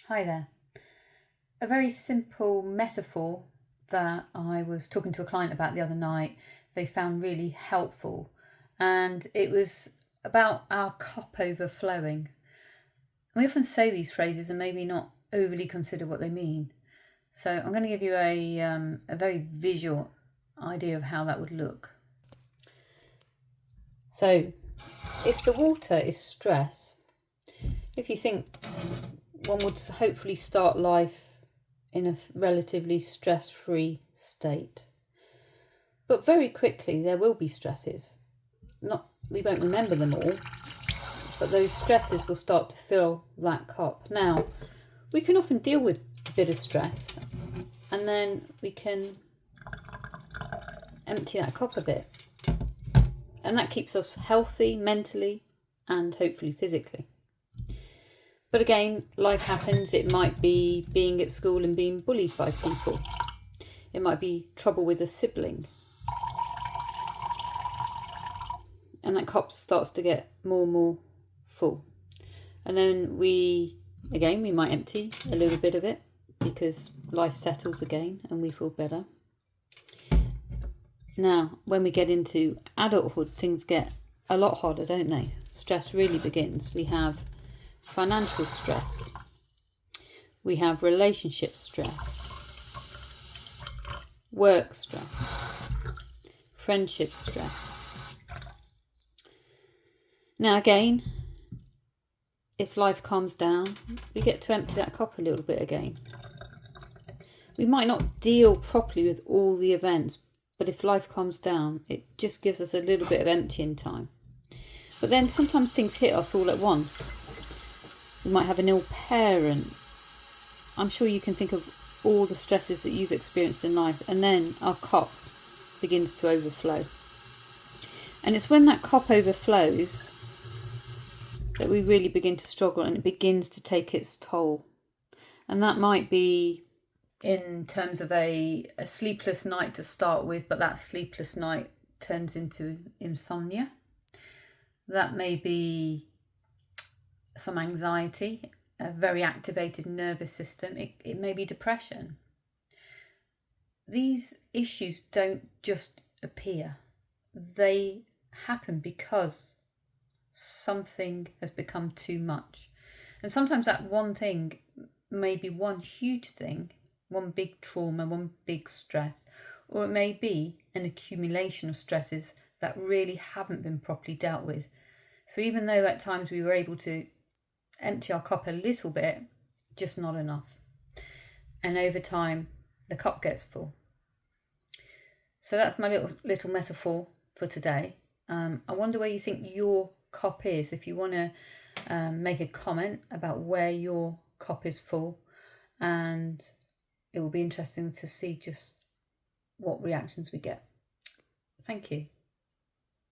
Hi there. A very simple metaphor that I was talking to a client about the other night, they found really helpful, and it was about our cup overflowing. We often say these phrases and maybe not overly consider what they mean. So I'm going to give you a very visual idea of how that would look. So if the water is stress, if you think one would hopefully start life in a relatively stress-free state. But very quickly there will be stresses. We won't remember them all, but those stresses will start to fill that cup. Now, we can often deal with a bit of stress and then we can empty that cup a bit. And that keeps us healthy mentally and hopefully physically. But again, life happens. It might be being at school and being bullied by people. It might be trouble with a sibling. And that cup starts to get more and more full. And then we might empty a little bit of it because life settles again and we feel better. Now, when we get into adulthood, things get a lot harder, don't they? Stress really begins. We have financial stress, we have relationship stress, work stress, friendship stress. Now again, if life calms down, we get to empty that cup a little bit again. We might not deal properly with all the events, but if life calms down, it just gives us a little bit of emptying time. But then sometimes things hit us all at once. We might have an ill parent. I'm sure you can think of all the stresses that you've experienced in life, and then our cup begins to overflow. And it's when that cup overflows that we really begin to struggle and it begins to take its toll. And that might be in terms of a sleepless night to start with, but that sleepless night turns into insomnia. That may be some anxiety, a very activated nervous system. It may be depression. These issues don't just appear. They happen because something has become too much. And sometimes that one thing may be one huge thing, one big trauma, one big stress, or it may be an accumulation of stresses that really haven't been properly dealt with. So even though at times we were able to empty our cup a little bit, just not enough. And over time, the cup gets full. So that's my little metaphor for today. I wonder where you think your cup is. If you want to make a comment about where your cup is full, and it will be interesting to see just what reactions we get. Thank you.